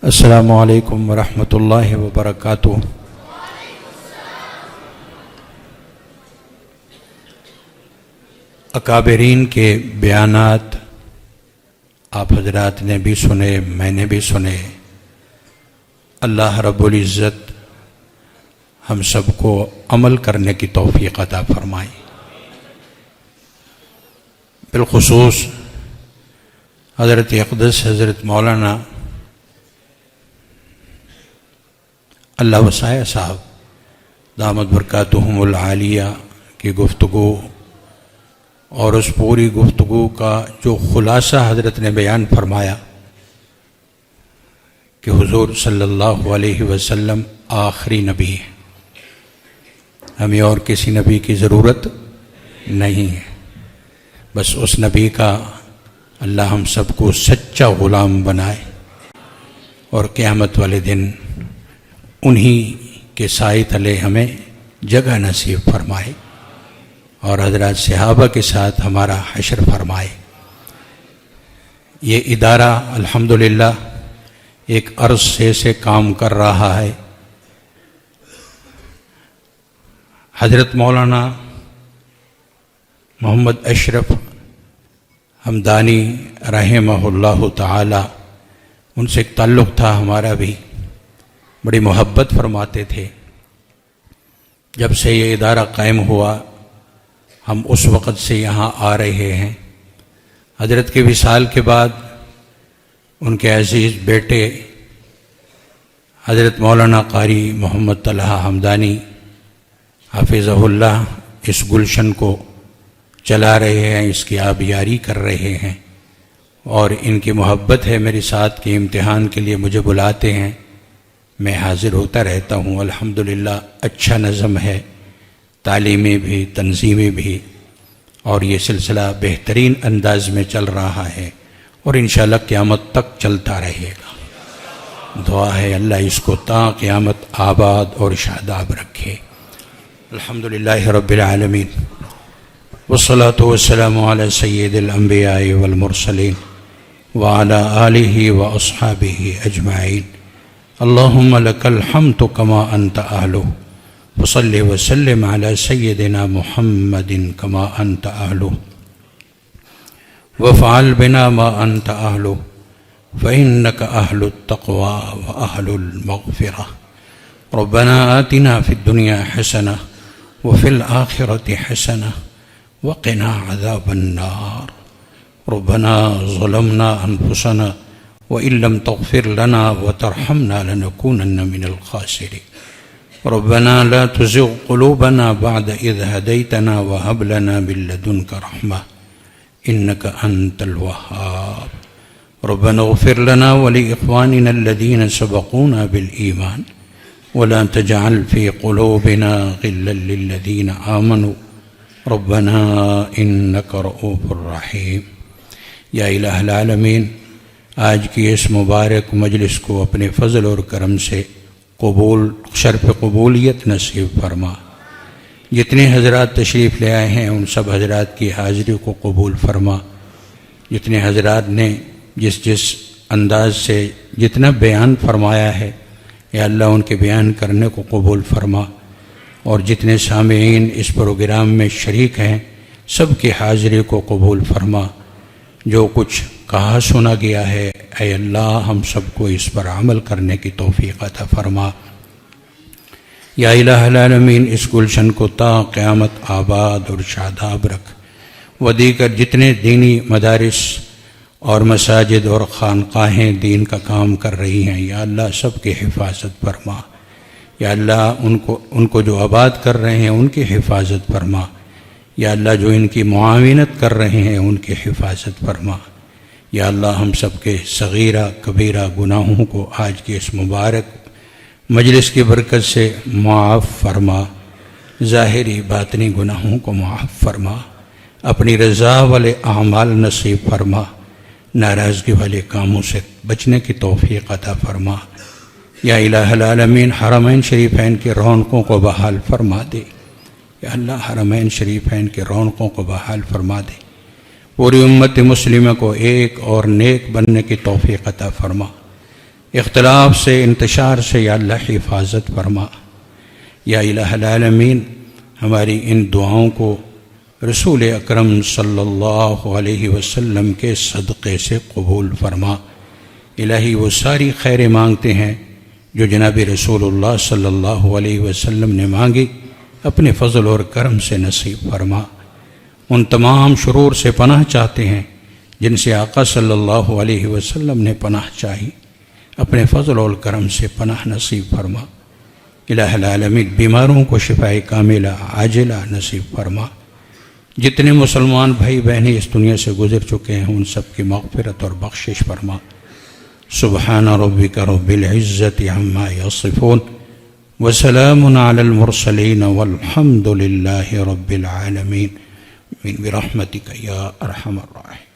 السلام علیکم ورحمۃ اللہ وبرکاتہ۔ اکابرین کے بیانات آپ حضرات نے بھی سنے، میں نے بھی سنے۔ اللہ رب العزت ہم سب کو عمل کرنے کی توفیق عطا فرمائے۔ بالخصوص حضرت اقدس حضرت مولانا اللہ وسائع صاحب دامت برکاتہم العالیہ کی گفتگو اور اس پوری گفتگو کا جو خلاصہ حضرت نے بیان فرمایا کہ حضور صلی اللہ علیہ وسلم آخری نبی ہے، ہمیں اور کسی نبی کی ضرورت نہیں ہے، بس اس نبی کا اللہ ہم سب کو سچا غلام بنائے اور قیامت والے دن انہی کے سائے تلے ہمیں جگہ نصیب فرمائے اور حضرات صحابہ کے ساتھ ہمارا حشر فرمائے۔ یہ ادارہ الحمدللہ ایک عرصے سے کام کر رہا ہے۔ حضرت مولانا محمد اشرف حمدانی رحمہ اللہ تعالی، ان سے ایک تعلق تھا ہمارا بھی، بڑی محبت فرماتے تھے۔ جب سے یہ ادارہ قائم ہوا ہم اس وقت سے یہاں آ رہے ہیں۔ حضرت کے وصال کے بعد ان کے عزیز بیٹے حضرت مولانا قاری محمد طلحہ حمدانی حافظہ اللہ اس گلشن کو چلا رہے ہیں، اس کی آبیاری کر رہے ہیں، اور ان کی محبت ہے میرے ساتھ کہ امتحان کے لیے مجھے بلاتے ہیں، میں حاضر ہوتا رہتا ہوں۔ الحمدللہ اچھا نظم ہے، تعلیمی بھی، تنظیمی بھی، اور یہ سلسلہ بہترین انداز میں چل رہا ہے اور انشاءاللہ قیامت تک چلتا رہے گا۔ دعا ہے اللہ اس کو تا قیامت آباد اور شاداب رکھے۔ الحمدللہ رب العالمین، والصلاة والسلام علی سید الانبیاء والمرسلین وعلی آلہ واصحابہ اجمعین۔ اللہم لک الحمد کما انت اہلہ، وصلی وسلم علی سیدنا محمد کما انت اہلہ، وفعل بنا ما انت اہلہ، فإنک اہل التقوی واہل المغفرہ۔ ربنا آتنا فی الدنیا حسنہ وفی الآخرۃ حسنہ وقنا عذاب النار۔ ربنا ظلمنا انفسنا وإن لم تغفر لنا وترحمنا لنكونن من الخاسرين۔ ربنا لا تزغ قلوبنا بعد إذ هديتنا وهب لنا من لدنك رحمة إنك أنت الوهاب۔ ربنا اغفر لنا ولإخواننا الذين سبقونا بالإيمان ولا تجعل في قلوبنا غلا للذين آمنوا ربنا إنك رؤوف رحيم۔ یا الہ العالمین، آج کی اس مبارک مجلس کو اپنے فضل اور کرم سے شرف قبولیت نصیب فرما۔ جتنے حضرات تشریف لے آئے ہیں ان سب حضرات کی حاضری کو قبول فرما۔ جتنے حضرات نے جس انداز سے جتنا بیان فرمایا ہے یا اللہ ان کے بیان کرنے کو قبول فرما، اور جتنے سامعین اس پروگرام میں شریک ہیں سب کی حاضری کو قبول فرما۔ جو کچھ کہا سنا گیا ہے اے اللہ ہم سب کو اس پر عمل کرنے کی توفیق عطا فرما۔ یا الہ العالمین، اس گلشن کو تا قیامت آباد اور شاداب رکھ۔ و دیگر جتنے دینی مدارس اور مساجد اور خانقاہیں دین کا کام کر رہی ہیں یا اللہ سب کی حفاظت فرما۔ یا اللہ ان کو جو آباد کر رہے ہیں ان کی حفاظت فرما۔ یا اللہ جو ان کی معاونت کر رہے ہیں ان کی حفاظت فرما۔ یا اللہ ہم سب کے صغیرہ کبیرہ گناہوں کو آج کی اس مبارک مجلس کی برکت سے معاف فرما، ظاہری باطنی گناہوں کو معاف فرما، اپنی رضا والے اعمال نصیب فرما، ناراضگی والے کاموں سے بچنے کی توفیق عطا فرما۔ یا الہ العالمین، حرمین شریفین کی رونقوں کو بحال فرما دے۔ یا اللہ حرمین شریفین کے رونقوں کو بحال فرما دے۔ پوری امت مسلمہ کو ایک اور نیک بننے کی توفیق عطا فرما۔ اختلاف سے، انتشار سے یا اللہ حفاظت فرما۔ یا الہ العالمین، ہماری ان دعاؤں کو رسول اکرم صلی اللہ علیہ وسلم کے صدقے سے قبول فرما۔ الہی وہ ساری خیریں مانگتے ہیں جو جناب رسول اللہ صلی اللہ علیہ وسلم نے مانگی، اپنے فضل اور کرم سے نصیب فرما۔ ان تمام شرور سے پناہ چاہتے ہیں جن سے آقا صلی اللہ علیہ وسلم نے پناہ چاہی، اپنے فضل اور کرم سے پناہ نصیب فرما۔ الہ العالمین، بیماروں کو شفاء کاملہ عاجلہ نصیب فرما۔ جتنے مسلمان بھائی بہنیں اس دنیا سے گزر چکے ہیں ان سب کی مغفرت اور بخشش فرما۔ سبحان ربک رب العزت عما یصفون وسلام علی المرسلین والحمد للہ رب العالمین برحمتک یا ارحم الراحمین۔